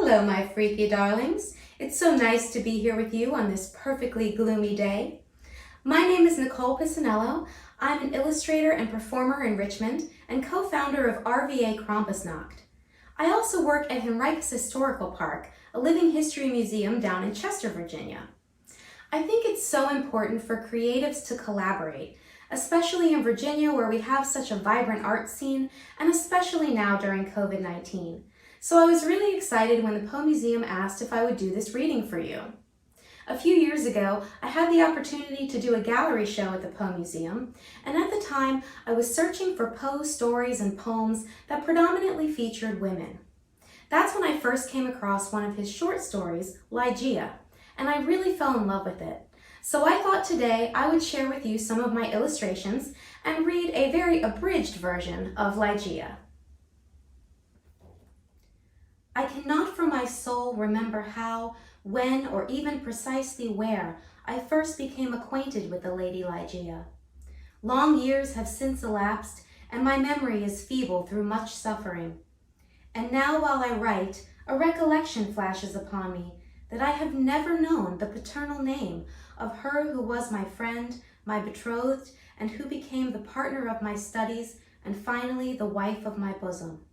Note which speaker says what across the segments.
Speaker 1: Hello, my freaky darlings. It's so nice to be here with you on this perfectly gloomy day. My name is Nicole Pisaniello. I'm an illustrator and performer in Richmond and co-founder of RVA Krampusnacht. I also work at Henricus Historical Park, a living history museum down in Chester, Virginia. I think it's so important for creatives to collaborate, especially in Virginia where we have such a vibrant art scene, and especially now during COVID-19. So I was really excited when the Poe Museum asked if I would do this reading for you. A few years ago, I had the opportunity to do a gallery show at the Poe Museum, and at the time, I was searching for Poe stories and poems that predominantly featured women. That's when I first came across one of his short stories, Ligeia, and I really fell in love with it. So I thought today I would share with you some of my illustrations and read a very abridged version of Ligeia. I cannot for my soul remember how, when, or even precisely where I first became acquainted with the Lady Ligeia. Long years have since elapsed, and my memory is feeble through much suffering. And now while I write, a recollection flashes upon me that I have never known the paternal name of her who was my friend, my betrothed, and who became the partner of my studies, and finally the wife of my bosom.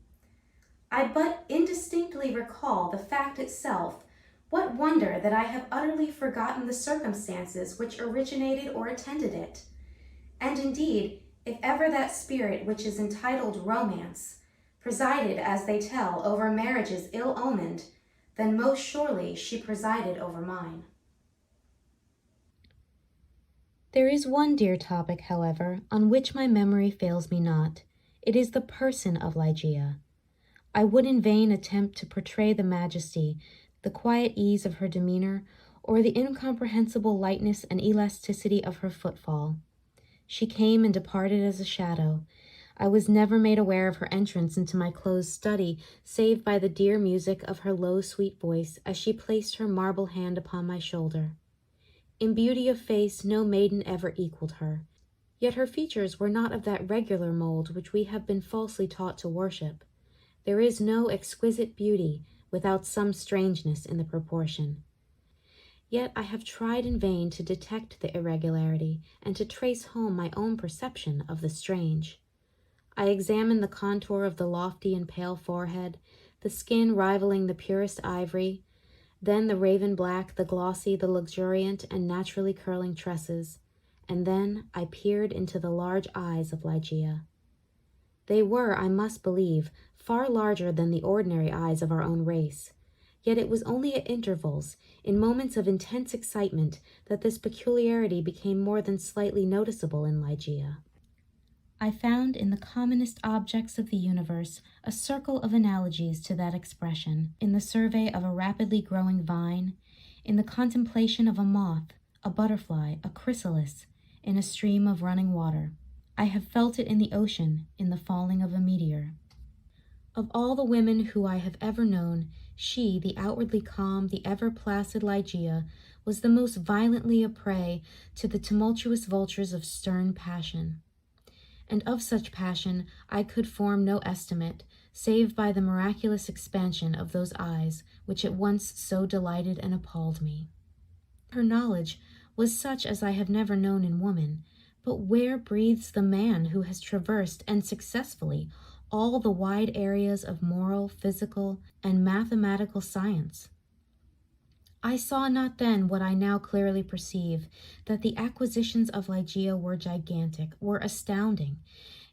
Speaker 1: I but indistinctly recall the fact itself. What wonder that I have utterly forgotten the circumstances which originated or attended it. And indeed, if ever that spirit which is entitled romance presided, as they tell, over marriages ill-omened, then most surely she presided over mine. There is one dear topic, however, on which my memory fails me not. It is the person of Ligeia. I would in vain attempt to portray the majesty, the quiet ease of her demeanor, or the incomprehensible lightness and elasticity of her footfall. She came and departed as a shadow. I was never made aware of her entrance into my closed study, save by the dear music of her low, sweet voice as she placed her marble hand upon my shoulder. In beauty of face no maiden ever equaled her, yet her features were not of that regular mold which we have been falsely taught to worship. There is no exquisite beauty without some strangeness in the proportion. Yet I have tried in vain to detect the irregularity and to trace home my own perception of the strange. I examined the contour of the lofty and pale forehead, the skin rivaling the purest ivory, then the raven black, the glossy, the luxuriant, and naturally curling tresses, and then I peered into the large eyes of Ligeia. They were, I must believe, far larger than the ordinary eyes of our own race. Yet it was only at intervals, in moments of intense excitement, that this peculiarity became more than slightly noticeable in Ligeia. I found in the commonest objects of the universe a circle of analogies to that expression, in the survey of a rapidly growing vine, in the contemplation of a moth, a butterfly, a chrysalis, in a stream of running water. I have felt it in the ocean, in the falling of a meteor. Of all the women who I have ever known, she, the outwardly calm, the ever-placid Ligeia, was the most violently a prey to the tumultuous vultures of stern passion. And of such passion I could form no estimate, save by the miraculous expansion of those eyes which at once so delighted and appalled me. Her knowledge was such as I have never known in woman, but where breathes the man who has traversed, and successfully, all the wide areas of moral, physical, and mathematical science? I saw not then what I now clearly perceive, that the acquisitions of Ligeia were gigantic, were astounding,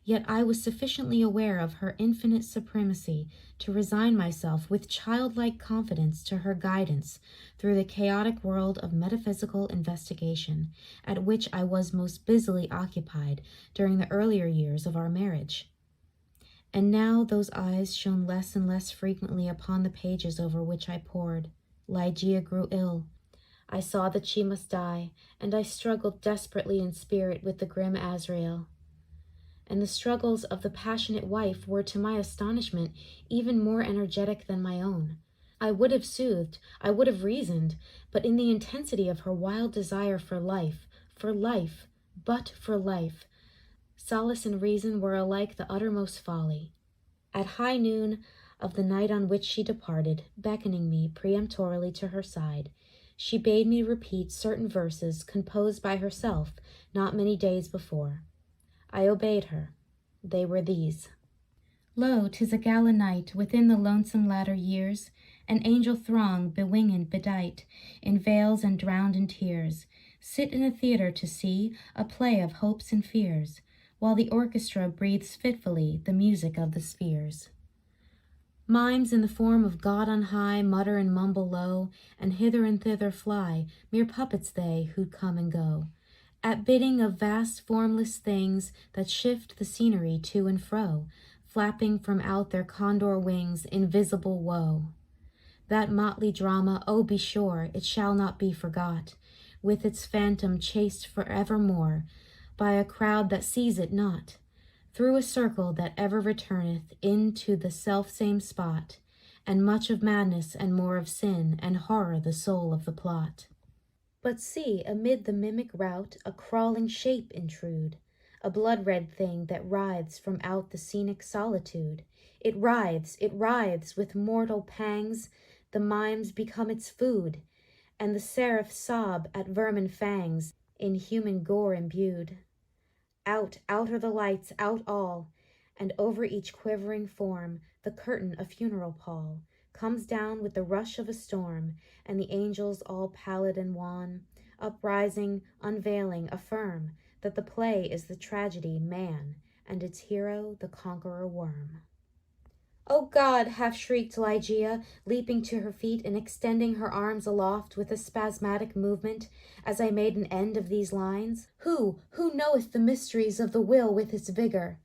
Speaker 1: yet I was sufficiently aware of her infinite supremacy to resign myself with childlike confidence to her guidance through the chaotic world of metaphysical investigation, at which I was most busily occupied during the earlier years of our marriage. And now those eyes shone less and less frequently upon the pages over which I pored. Ligeia grew ill. I saw that she must die, and I struggled desperately in spirit with the grim Azrael. And the struggles of the passionate wife were, to my astonishment, even more energetic than my own. I would have soothed, I would have reasoned, but in the intensity of her wild desire for life, but for life, solace and reason were alike the uttermost folly. At high noon, of the night on which she departed, beckoning me peremptorily to her side. She bade me repeat certain verses composed by herself not many days before. I obeyed her. They were these. Lo, 'tis a gala night within the lonesome latter years, an angel throng, bewinged, bedight, in veils and drowned in tears, sit in a theatre to see a play of hopes and fears, while the orchestra breathes fitfully the music of the spheres. Mimes in the form of God on high mutter and mumble low, and hither and thither fly, mere puppets they who come and go, at bidding of vast formless things that shift the scenery to and fro, flapping from out their condor wings invisible woe. That motley drama, oh, be sure, it shall not be forgot, with its phantom chased forevermore by a crowd that sees it not, through a circle that ever returneth into the selfsame spot, and much of madness and more of sin and horror the soul of the plot. But see, amid the mimic rout, a crawling shape intrude, a blood-red thing that writhes from out the scenic solitude. It writhes with mortal pangs, the mimes become its food, and the seraphs sob at vermin fangs, in human gore imbued. Out are the lights, out all, and over each quivering form the curtain of funeral pall comes down with the rush of a storm, and the angels, all pallid and wan, uprising, unveiling, affirm that the play is the tragedy man, and its hero the conqueror worm. "O God!" half-shrieked Ligeia, leaping to her feet and extending her arms aloft with a spasmodic movement, as I made an end of these lines. Who knoweth the mysteries of the will with its vigor?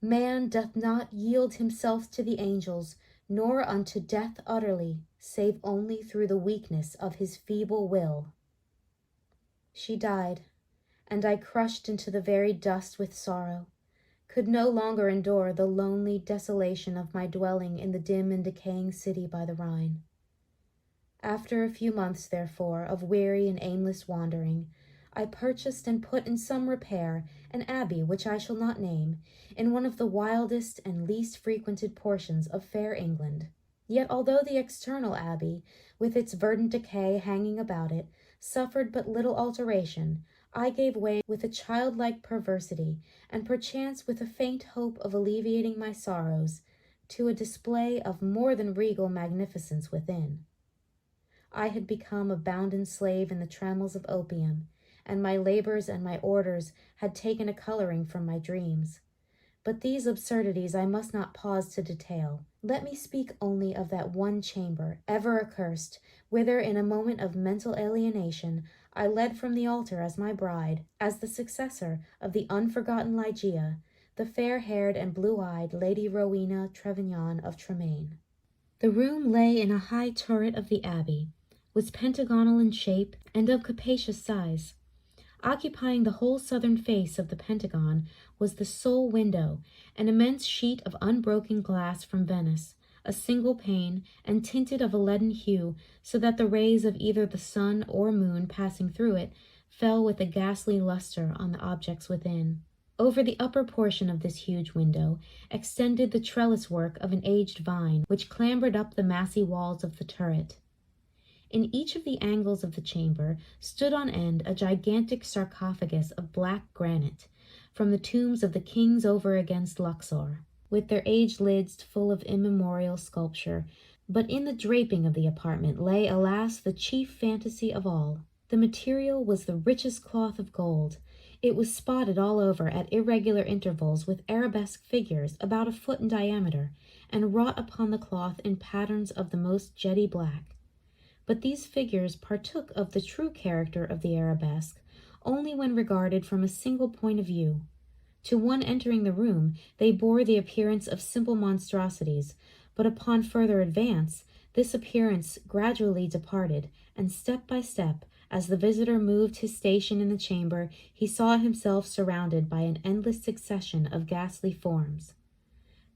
Speaker 1: Man doth not yield himself to the angels, nor unto death utterly, save only through the weakness of his feeble will. She died, and I, crushed into the very dust with sorrow, could no longer endure the lonely desolation of my dwelling in the dim and decaying city by the Rhine. After a few months, therefore, of weary and aimless wandering, I purchased and put in some repair an abbey which I shall not name, in one of the wildest and least frequented portions of fair England. Yet although the external abbey, with its verdant decay hanging about it, suffered but little alteration, I gave way with a childlike perversity, and perchance with a faint hope of alleviating my sorrows, to a display of more than regal magnificence within. I had become a bounden slave in the trammels of opium, and my labors and my orders had taken a coloring from my dreams. But these absurdities I must not pause to detail. Let me speak only of that one chamber, ever accursed, whither in a moment of mental alienation I led from the altar as my bride, as the successor of the unforgotten Ligeia, the fair-haired and blue-eyed Lady Rowena Trevignan of Tremaine. The room lay in a high turret of the abbey, was pentagonal in shape and of capacious size. Occupying the whole southern face of the pentagon was the sole window, an immense sheet of unbroken glass from Venice, a single pane, and tinted of a leaden hue, so that the rays of either the sun or moon passing through it fell with a ghastly luster on the objects within. Over the upper portion of this huge window extended the trellis work of an aged vine, which clambered up the massy walls of the turret. In each of the angles of the chamber stood on end a gigantic sarcophagus of black granite, from the tombs of the kings over against Luxor, with their aged lids full of immemorial sculpture. But in the draping of the apartment lay, alas, the chief fantasy of all. The material was the richest cloth of gold. It was spotted all over at irregular intervals with arabesque figures about a foot in diameter, and wrought upon the cloth in patterns of the most jetty black. But these figures partook of the true character of the arabesque only when regarded from a single point of view. To one entering the room, they bore the appearance of simple monstrosities, but upon further advance, this appearance gradually departed, and step by step, as the visitor moved his station in the chamber, he saw himself surrounded by an endless succession of ghastly forms.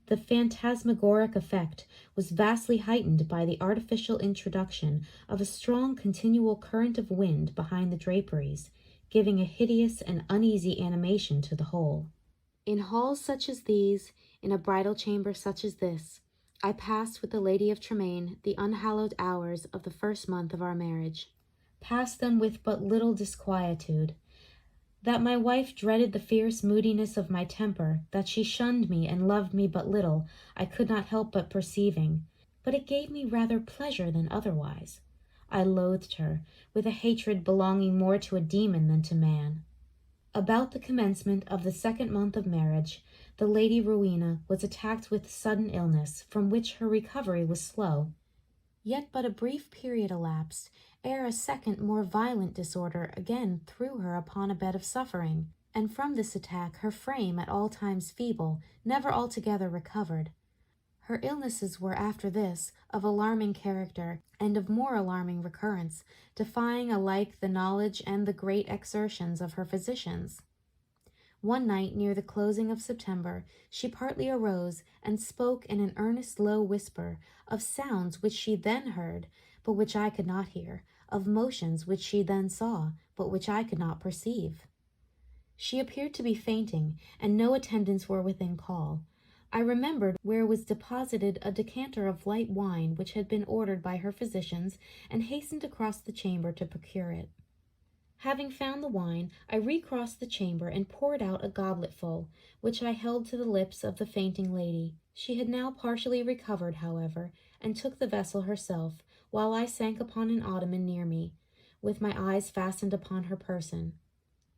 Speaker 1: The phantasmagoric effect was vastly heightened by the artificial introduction of a strong continual current of wind behind the draperies, giving a hideous and uneasy animation to the whole. In halls such as these, in a bridal chamber such as this, I passed with the Lady of Tremaine the unhallowed hours of the first month of our marriage. Passed them with but little disquietude. That my wife dreaded the fierce moodiness of my temper, that she shunned me and loved me but little, I could not help but perceiving, but it gave me rather pleasure than otherwise. I loathed her, with a hatred belonging more to a demon than to man. About the commencement of the second month of marriage, the Lady Rowena was attacked with sudden illness, from which her recovery was slow. Yet but a brief period elapsed ere a second more violent disorder again threw her upon a bed of suffering, and from this attack her frame, at all times feeble, never altogether recovered. Her illnesses were after this of alarming character, and of more alarming recurrence, defying alike the knowledge and the great exertions of her physicians. One night, near the closing of September, she partly arose and spoke in an earnest low whisper of sounds which she then heard, but which I could not hear, of motions which she then saw, but which I could not perceive. She appeared to be fainting, and no attendants were within call. I remembered where was deposited a decanter of light wine which had been ordered by her physicians, and hastened across the chamber to procure it. Having found the wine, I recrossed the chamber and poured out a gobletful, which I held to the lips of the fainting lady. She had now partially recovered, however, and took the vessel herself, while I sank upon an ottoman near me, with my eyes fastened upon her person.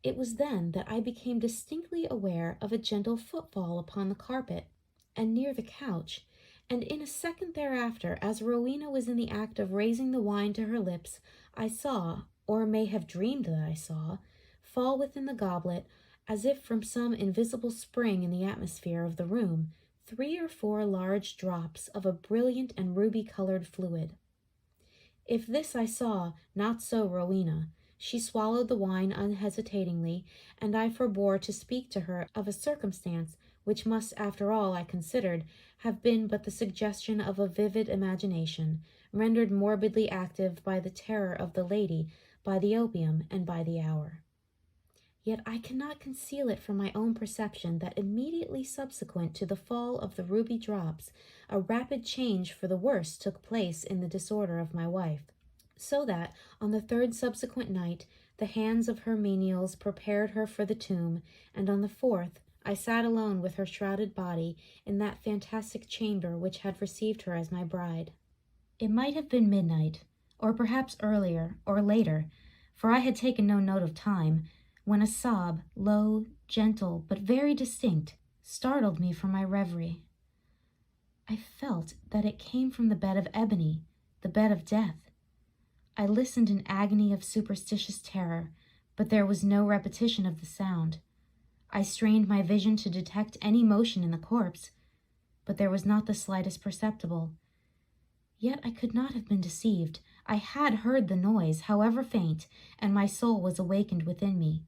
Speaker 1: It was then that I became distinctly aware of a gentle footfall upon the carpet, and near the couch, and in a second thereafter, as Rowena was in the act of raising the wine to her lips, I saw, or may have dreamed that I saw, fall within the goblet, as if from some invisible spring in the atmosphere of the room, 3 or 4 large drops of a brilliant and ruby-colored fluid. If this I saw, not so Rowena. She swallowed the wine unhesitatingly, and I forbore to speak to her of a circumstance which must, after all, I considered, have been but the suggestion of a vivid imagination, rendered morbidly active by the terror of the lady, by the opium, and by the hour. Yet I cannot conceal it from my own perception that immediately subsequent to the fall of the ruby drops, a rapid change for the worse took place in the disorder of my wife, so that, on the 3rd subsequent night, the hands of her menials prepared her for the tomb, and on the 4th, I sat alone with her shrouded body in that fantastic chamber which had received her as my bride. It might have been midnight, or perhaps earlier, or later, for I had taken no note of time, when a sob, low, gentle, but very distinct, startled me from my reverie. I felt that it came from the bed of ebony, the bed of death. I listened in agony of superstitious terror, but there was no repetition of the sound. I strained my vision to detect any motion in the corpse, but there was not the slightest perceptible. Yet I could not have been deceived. I had heard the noise, however faint, and my soul was awakened within me.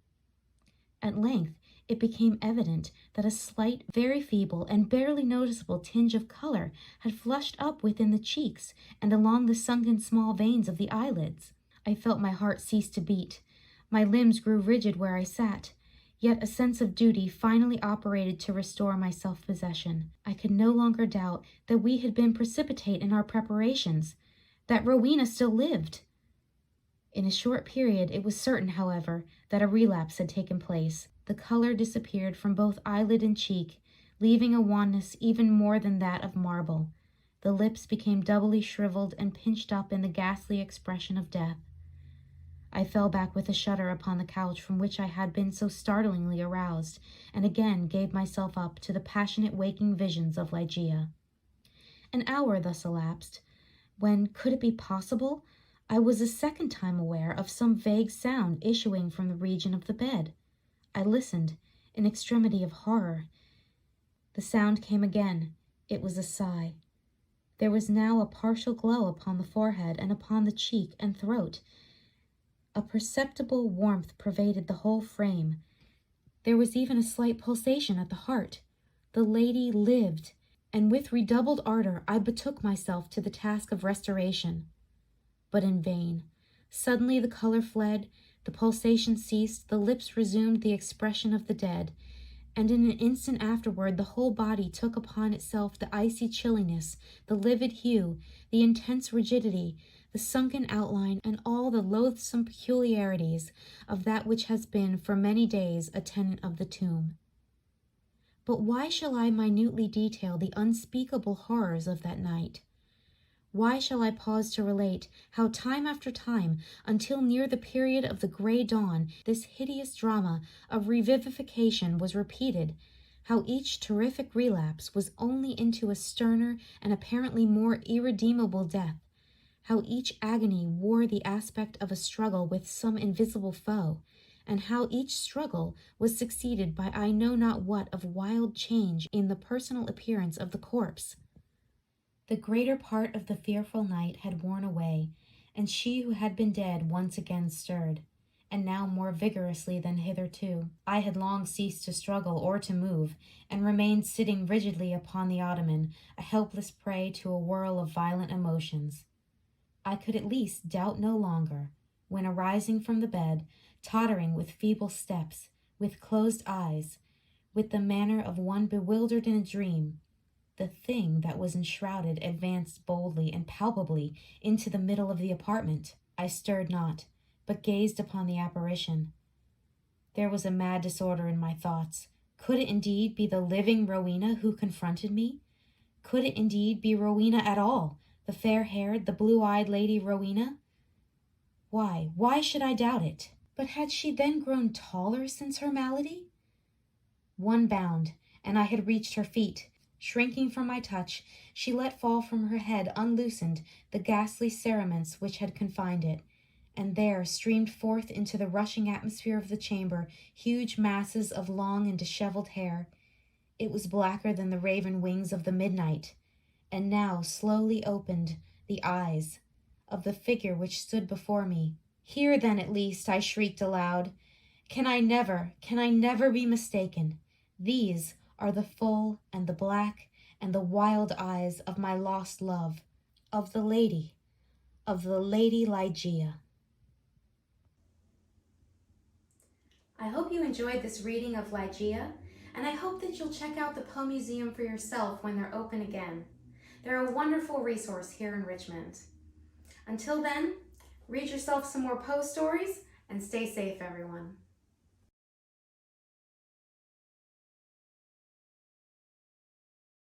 Speaker 1: At length it became evident that a slight, very feeble, and barely noticeable tinge of color had flushed up within the cheeks and along the sunken small veins of the eyelids. I felt my heart cease to beat. My limbs grew rigid where I sat. Yet a sense of duty finally operated to restore my self-possession. I could no longer doubt that we had been precipitate in our preparations, that Rowena still lived. In a short period it was certain, however, that a relapse had taken place. The color disappeared from both eyelid and cheek, leaving a wanness even more than that of marble. The lips became doubly shriveled and pinched up in the ghastly expression of death. I fell back with a shudder upon the couch from which I had been so startlingly aroused, and again gave myself up to the passionate waking visions of Ligeia. An hour thus elapsed, when, could it be possible, I was a second time aware of some vague sound issuing from the region of the bed. I listened, in extremity of horror. The sound came again. It was a sigh. There was now a partial glow upon the forehead and upon the cheek and throat. A perceptible warmth pervaded the whole frame. There was even a slight pulsation at the heart. The lady lived, and with redoubled ardor I betook myself to the task of restoration. But in vain. Suddenly the color fled, the pulsation ceased, the lips resumed the expression of the dead, and in an instant afterward the whole body took upon itself the icy chilliness, the livid hue, the intense rigidity, the sunken outline, and all the loathsome peculiarities of that which has been for many days a tenant of the tomb. But why shall I minutely detail the unspeakable horrors of that night? Why shall I pause to relate how time after time, until near the period of the gray dawn, this hideous drama of revivification was repeated, how each terrific relapse was only into a sterner and apparently more irredeemable death, how each agony wore the aspect of a struggle with some invisible foe, and how each struggle was succeeded by I know not what of wild change in the personal appearance of the corpse. The greater part of the fearful night had worn away, and she who had been dead once again stirred, and now more vigorously than hitherto. I had long ceased to struggle or to move, and remained sitting rigidly upon the ottoman, a helpless prey to a whirl of violent emotions. I could at least doubt no longer, when arising from the bed, tottering with feeble steps, with closed eyes, with the manner of one bewildered in a dream, the thing that was enshrouded advanced boldly and palpably into the middle of the apartment. I stirred not, but gazed upon the apparition. There was a mad disorder in my thoughts. Could it indeed be the living Rowena who confronted me? Could it indeed be Rowena at all, the fair-haired, the blue-eyed Lady Rowena? Why should I doubt it? But had she then grown taller since her malady? One bound, and I had reached her feet. Shrinking from my touch, she let fall from her head unloosened the ghastly cerements which had confined it, and there streamed forth into the rushing atmosphere of the chamber huge masses of long and dishevelled hair. It was blacker than the raven wings of the midnight, and now slowly opened the eyes of the figure which stood before me. Here then at least, I shrieked aloud, can I never be mistaken? These are the full and the black and the wild eyes of my lost love, of the Lady Ligeia. I hope you enjoyed this reading of Ligeia, and I hope that you'll check out the Poe Museum for yourself when they're open again. They're a wonderful resource here in Richmond. Until then, read yourself some more Poe stories and stay safe, everyone.